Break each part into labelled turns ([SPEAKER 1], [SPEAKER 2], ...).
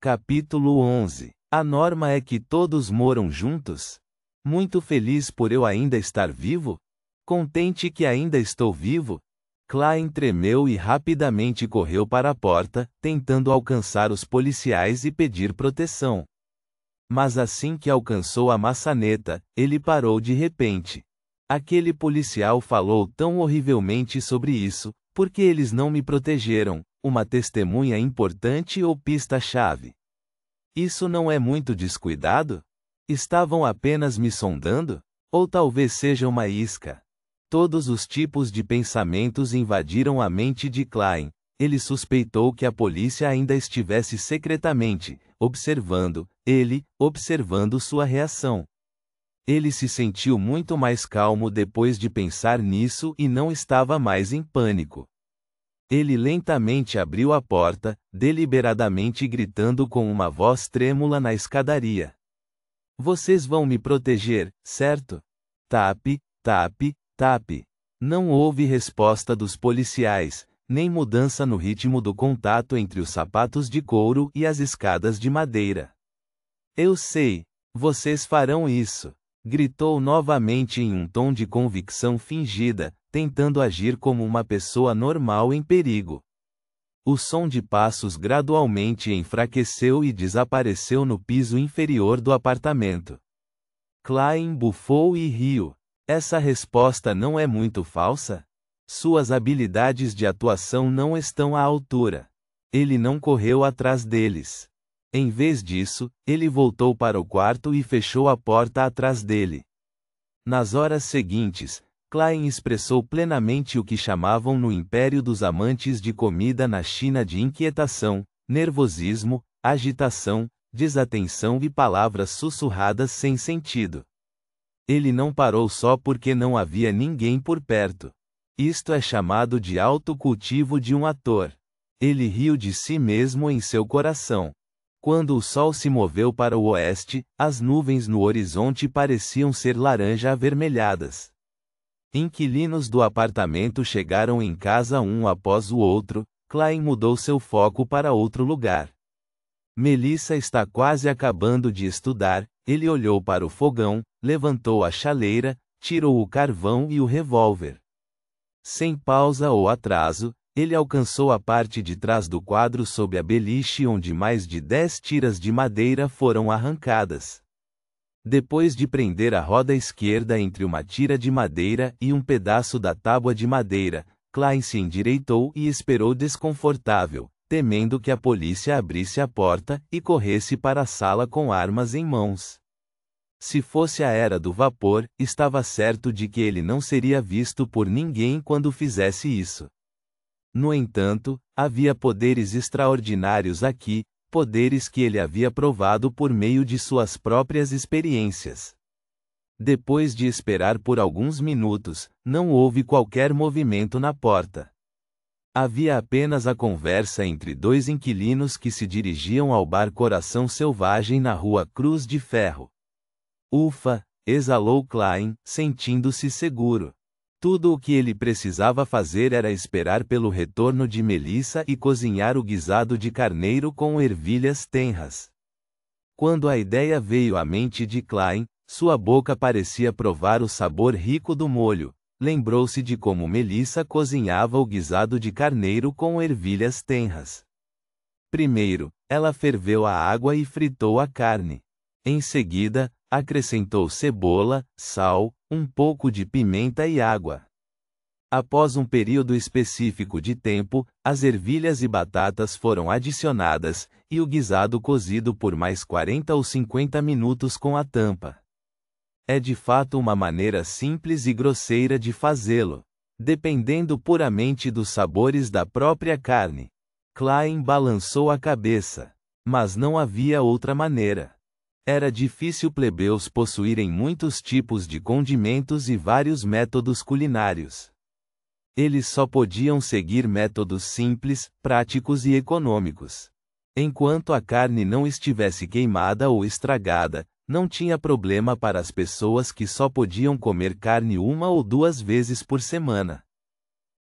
[SPEAKER 1] Capítulo 11. A norma é que todos moram juntos? Muito feliz por eu ainda estar vivo? Contente que ainda estou vivo? Klein tremeu e rapidamente correu para a porta, tentando alcançar os policiais e pedir proteção. Mas assim que alcançou a maçaneta, ele parou de repente. Aquele policial falou tão horrivelmente sobre isso, porque eles não me protegeram, uma testemunha importante ou pista-chave. Isso não é muito descuidado? Estavam apenas me sondando? Ou talvez seja uma isca? Todos os tipos de pensamentos invadiram a mente de Klein. Ele suspeitou que a polícia ainda estivesse secretamente observando sua reação. Ele se sentiu muito mais calmo depois de pensar nisso e não estava mais em pânico. Ele lentamente abriu a porta, deliberadamente gritando com uma voz trêmula na escadaria. Vocês vão me proteger, certo? Tape, tape, tape. Não houve resposta dos policiais, nem mudança no ritmo do contato entre os sapatos de couro e as escadas de madeira. Eu sei, vocês farão isso, gritou novamente em um tom de convicção fingida, tentando agir como uma pessoa normal em perigo. O som de passos gradualmente enfraqueceu e desapareceu no piso inferior do apartamento. Klein bufou e riu. Essa resposta não é muito falsa? Suas habilidades de atuação não estão à altura. Ele não correu atrás deles. Em vez disso, ele voltou para o quarto e fechou a porta atrás dele. Nas horas seguintes, Klein expressou plenamente o que chamavam no Império dos Amantes de Comida na China de inquietação, nervosismo, agitação, desatenção e palavras sussurradas sem sentido. Ele não parou só porque não havia ninguém por perto. Isto é chamado de autocultivo de um ator. Ele riu de si mesmo em seu coração. Quando o sol se moveu para o oeste, as nuvens no horizonte pareciam ser laranja avermelhadas. Inquilinos do apartamento chegaram em casa um após o outro. Klein mudou seu foco para outro lugar. Melissa está quase acabando de estudar. Ele olhou para o fogão, levantou a chaleira, tirou o carvão e o revólver. Sem pausa ou atraso, ele alcançou a parte de trás do quadro sob a beliche onde mais de 10 tiras de madeira foram arrancadas. Depois de prender a roda esquerda entre uma tira de madeira e um pedaço da tábua de madeira, Klein se endireitou e esperou desconfortável, temendo que a polícia abrisse a porta e corresse para a sala com armas em mãos. Se fosse a era do vapor, estava certo de que ele não seria visto por ninguém quando fizesse isso. No entanto, havia poderes extraordinários aqui, poderes que ele havia provado por meio de suas próprias experiências. Depois de esperar por alguns minutos, não houve qualquer movimento na porta. Havia apenas a conversa entre dois inquilinos que se dirigiam ao bar Coração Selvagem na rua Cruz de Ferro. Ufa! Exalou Klein, sentindo-se seguro. Tudo o que ele precisava fazer era esperar pelo retorno de Melissa e cozinhar o guisado de carneiro com ervilhas tenras. Quando a ideia veio à mente de Klein, sua boca parecia provar o sabor rico do molho. Lembrou-se de como Melissa cozinhava o guisado de carneiro com ervilhas tenras. Primeiro, ela ferveu a água e fritou a carne. Em seguida, acrescentou cebola, sal, um pouco de pimenta e água. Após um período específico de tempo, as ervilhas e batatas foram adicionadas, e o guisado cozido por mais 40 ou 50 minutos com a tampa. É de fato uma maneira simples e grosseira de fazê-lo, dependendo puramente dos sabores da própria carne. Klein balançou a cabeça. Mas não havia outra maneira. Era difícil plebeus possuírem muitos tipos de condimentos e vários métodos culinários. Eles só podiam seguir métodos simples, práticos e econômicos. Enquanto a carne não estivesse queimada ou estragada, não tinha problema para as pessoas que só podiam comer carne 1 ou 2 vezes por semana.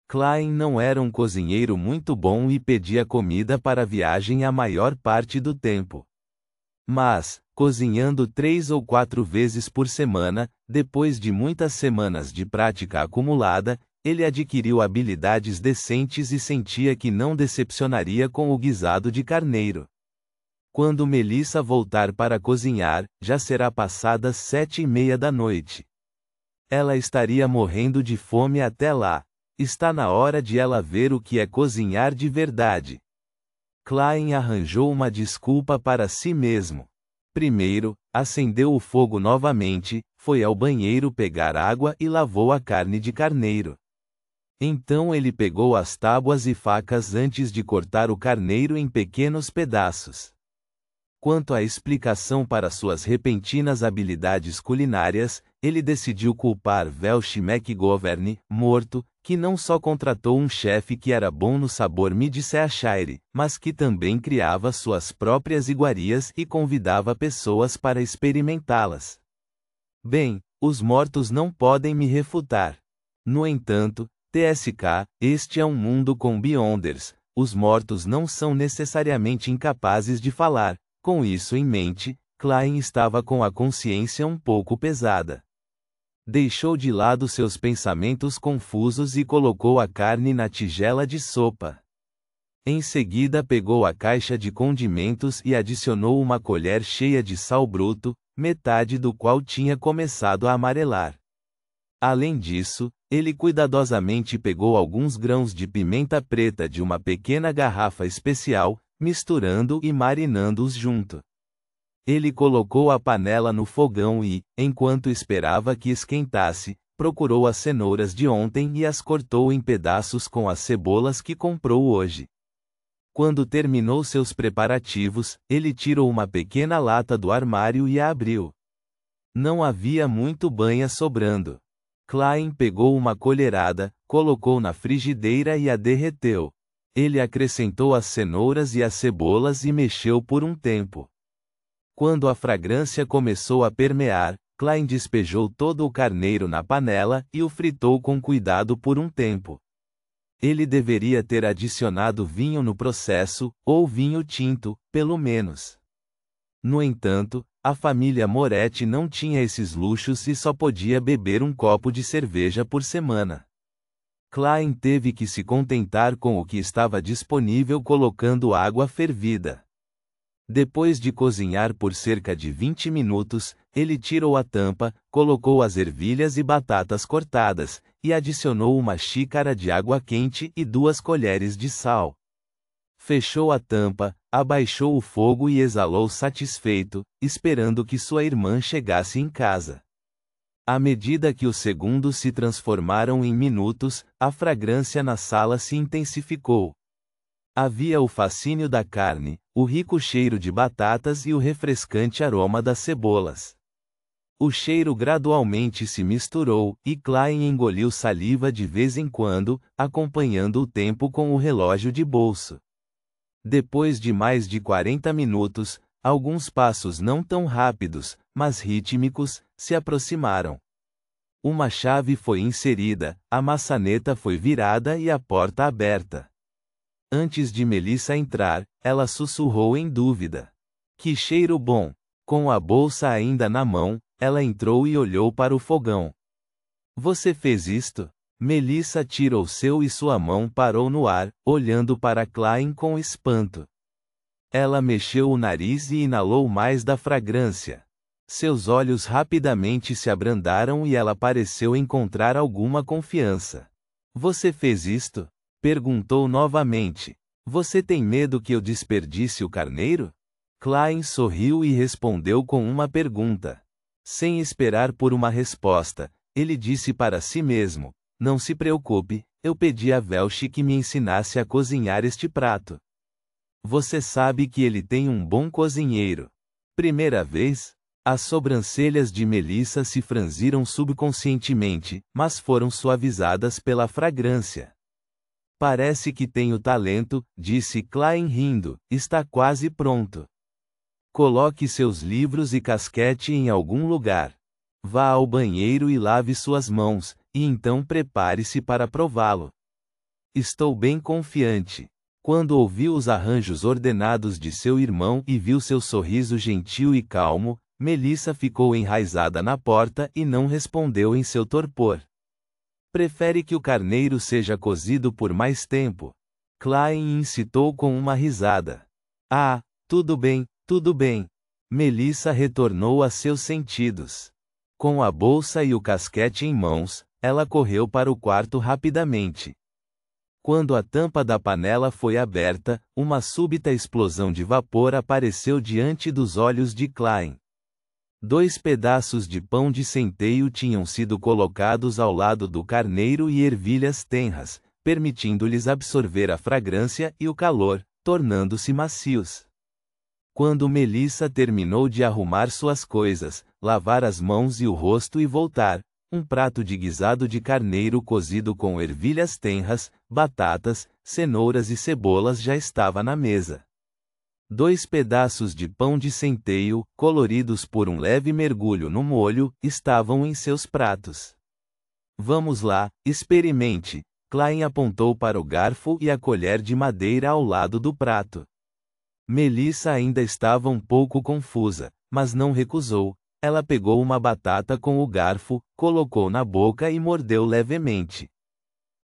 [SPEAKER 1] Klein não era um cozinheiro muito bom e pedia comida para a viagem a maior parte do tempo. Mas, cozinhando 3 ou 4 vezes por semana, depois de muitas semanas de prática acumulada, ele adquiriu habilidades decentes e sentia que não decepcionaria com o guisado de carneiro. Quando Melissa voltar para cozinhar, já será passadas 7:30 da noite. Ela estaria morrendo de fome até lá. Está na hora de ela ver o que é cozinhar de verdade. Klein arranjou uma desculpa para si mesmo. Primeiro, acendeu o fogo novamente, foi ao banheiro pegar água e lavou a carne de carneiro. Então ele pegou as tábuas e facas antes de cortar o carneiro em pequenos pedaços. Quanto à explicação para suas repentinas habilidades culinárias, ele decidiu culpar Welsh McGovern, morto, que não só contratou um chefe que era bom no sabor Midshire, mas que também criava suas próprias iguarias e convidava pessoas para experimentá-las. Bem, os mortos não podem me refutar. No entanto, TSK, este é um mundo com Beyonders, os mortos não são necessariamente incapazes de falar. Com isso em mente, Klein estava com a consciência um pouco pesada. Deixou de lado seus pensamentos confusos e colocou a carne na tigela de sopa. Em seguida pegou a caixa de condimentos e adicionou uma colher cheia de sal bruto, metade do qual tinha começado a amarelar. Além disso, ele cuidadosamente pegou alguns grãos de pimenta preta de uma pequena garrafa especial, misturando e marinando-os junto. Ele colocou a panela no fogão e, enquanto esperava que esquentasse, procurou as cenouras de ontem e as cortou em pedaços com as cebolas que comprou hoje. Quando terminou seus preparativos, ele tirou uma pequena lata do armário e a abriu. Não havia muito banha sobrando. Klein pegou uma colherada, colocou na frigideira e a derreteu. Ele acrescentou as cenouras e as cebolas e mexeu por um tempo. Quando a fragrância começou a permear, Klein despejou todo o carneiro na panela e o fritou com cuidado por um tempo. Ele deveria ter adicionado vinho no processo, ou vinho tinto, pelo menos. No entanto, a família Moretti não tinha esses luxos e só podia beber um copo de cerveja por semana. Klein teve que se contentar com o que estava disponível colocando água fervida. Depois de cozinhar por cerca de 20 minutos, ele tirou a tampa, colocou as ervilhas e batatas cortadas, e adicionou uma xícara de água quente e 2 colheres de sal. Fechou a tampa, abaixou o fogo e exalou satisfeito, esperando que sua irmã chegasse em casa. À medida que os segundos se transformaram em minutos, a fragrância na sala se intensificou. Havia o fascínio da carne, o rico cheiro de batatas e o refrescante aroma das cebolas. O cheiro gradualmente se misturou, e Klein engoliu saliva de vez em quando, acompanhando o tempo com o relógio de bolso. Depois de mais de 40 minutos, alguns passos não tão rápidos, mas rítmicos, se aproximaram. Uma chave foi inserida, a maçaneta foi virada e a porta aberta. Antes de Melissa entrar, ela sussurrou em dúvida. Que cheiro bom! Com a bolsa ainda na mão, ela entrou e olhou para o fogão. Você fez isto? Melissa tirou seu e sua mão parou no ar, olhando para Klein com espanto. Ela mexeu o nariz e inalou mais da fragrância. Seus olhos rapidamente se abrandaram e ela pareceu encontrar alguma confiança. Você fez isto? Perguntou novamente. Você tem medo que eu desperdice o carneiro? Klein sorriu e respondeu com uma pergunta. Sem esperar por uma resposta, ele disse para si mesmo: não se preocupe, eu pedi a Welsh que me ensinasse a cozinhar este prato. Você sabe que ele tem um bom cozinheiro. Primeira vez? As sobrancelhas de Melissa se franziram subconscientemente, mas foram suavizadas pela fragrância. Parece que tenho talento, disse Klein rindo, está quase pronto. Coloque seus livros e casquete em algum lugar. Vá ao banheiro e lave suas mãos, e então prepare-se para prová-lo. Estou bem confiante. Quando ouviu os arranjos ordenados de seu irmão e viu seu sorriso gentil e calmo, Melissa ficou enraizada na porta e não respondeu em seu torpor. Prefere que o carneiro seja cozido por mais tempo? Klein incitou com uma risada. Ah, tudo bem, tudo bem. Melissa retornou a seus sentidos. Com a bolsa e o casquete em mãos, ela correu para o quarto rapidamente. Quando a tampa da panela foi aberta, uma súbita explosão de vapor apareceu diante dos olhos de Klein. 2 pedaços de pão de centeio tinham sido colocados ao lado do carneiro e ervilhas tenras, permitindo-lhes absorver a fragrância e o calor, tornando-se macios. Quando Melissa terminou de arrumar suas coisas, lavar as mãos e o rosto e voltar, um prato de guisado de carneiro cozido com ervilhas tenras, batatas, cenouras e cebolas já estava na mesa. 2 pedaços de pão de centeio, coloridos por um leve mergulho no molho, estavam em seus pratos. Vamos lá, experimente. Klein apontou para o garfo e a colher de madeira ao lado do prato. Melissa ainda estava um pouco confusa, mas não recusou. Ela pegou uma batata com o garfo, colocou na boca e mordeu levemente.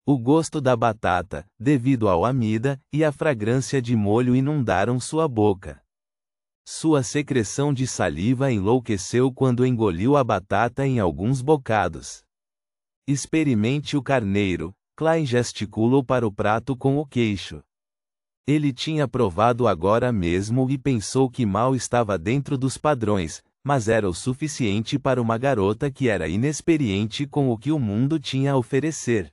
[SPEAKER 1] O gosto da batata, devido ao amida, e a fragrância de molho inundaram sua boca. Sua secreção de saliva enlouqueceu quando engoliu a batata em alguns bocados. Experimente o carneiro. Klein gesticulou para o prato com o queixo. Ele tinha provado agora mesmo e pensou que mal estava dentro dos padrões, mas era o suficiente para uma garota que era inexperiente com o que o mundo tinha a oferecer.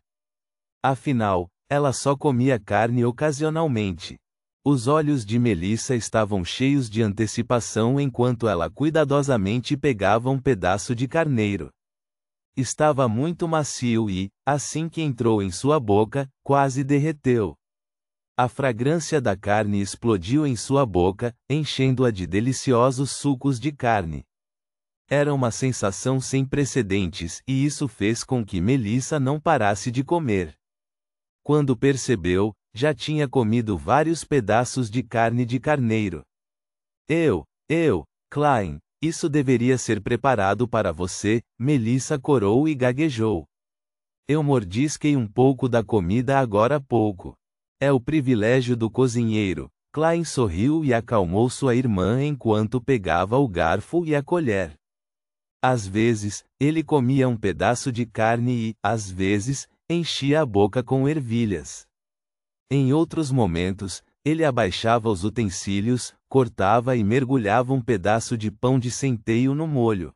[SPEAKER 1] Afinal, ela só comia carne ocasionalmente. Os olhos de Melissa estavam cheios de antecipação enquanto ela cuidadosamente pegava um pedaço de carneiro. Estava muito macio e, assim que entrou em sua boca, quase derreteu. A fragrância da carne explodiu em sua boca, enchendo-a de deliciosos sucos de carne. Era uma sensação sem precedentes e isso fez com que Melissa não parasse de comer. Quando percebeu, já tinha comido vários pedaços de carne de carneiro. Klein, isso deveria ser preparado para você, Melissa corou e gaguejou. Eu mordisquei um pouco da comida agora há pouco. É o privilégio do cozinheiro. Klein sorriu e acalmou sua irmã enquanto pegava o garfo e a colher. Às vezes, ele comia um pedaço de carne e, às vezes, enchia a boca com ervilhas. Em outros momentos, ele abaixava os utensílios, cortava e mergulhava um pedaço de pão de centeio no molho.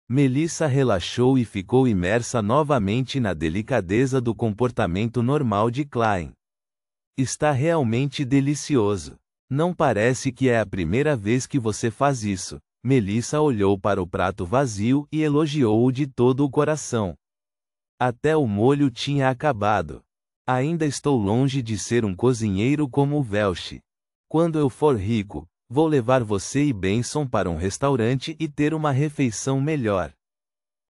[SPEAKER 1] Melissa relaxou e ficou imersa novamente na delicadeza do comportamento normal de Klein. Está realmente delicioso. Não parece que é a primeira vez que você faz isso. Melissa olhou para o prato vazio e elogiou-o de todo o coração. Até o molho tinha acabado. Ainda estou longe de ser um cozinheiro como o Welch. Quando eu for rico, vou levar você e Benson para um restaurante e ter uma refeição melhor.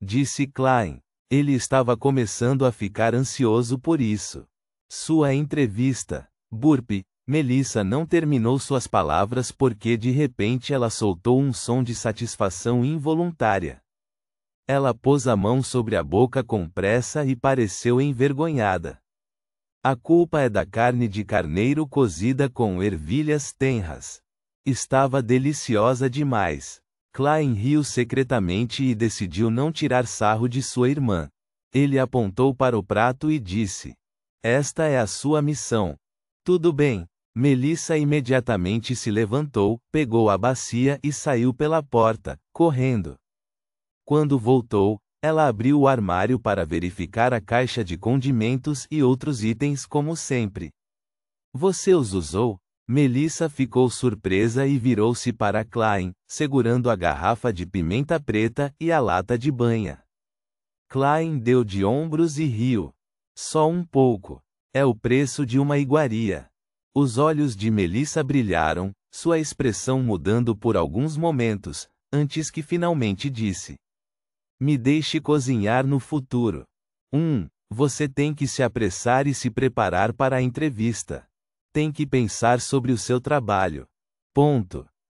[SPEAKER 1] Disse Klein. Ele estava começando a ficar ansioso por isso. Sua entrevista. Burp. Melissa não terminou suas palavras porque de repente ela soltou um som de satisfação involuntária. Ela pôs a mão sobre a boca com pressa e pareceu envergonhada. A culpa é da carne de carneiro cozida com ervilhas tenras. Estava deliciosa demais. Klein riu secretamente e decidiu não tirar sarro de sua irmã. Ele apontou para o prato e disse: Esta é a sua missão. Tudo bem. Melissa imediatamente se levantou, pegou a bacia e saiu pela porta, correndo. Quando voltou, ela abriu o armário para verificar a caixa de condimentos e outros itens como sempre. Você os usou? Melissa ficou surpresa e virou-se para Klein, segurando a garrafa de pimenta preta e a lata de banha. Klein deu de ombros e riu. Só um pouco. É o preço de uma iguaria. Os olhos de Melissa brilharam, sua expressão mudando por alguns momentos, antes que finalmente disse: Me deixe cozinhar no futuro. Você tem que se apressar e se preparar para a entrevista. Tem que pensar sobre o seu trabalho. Ponto.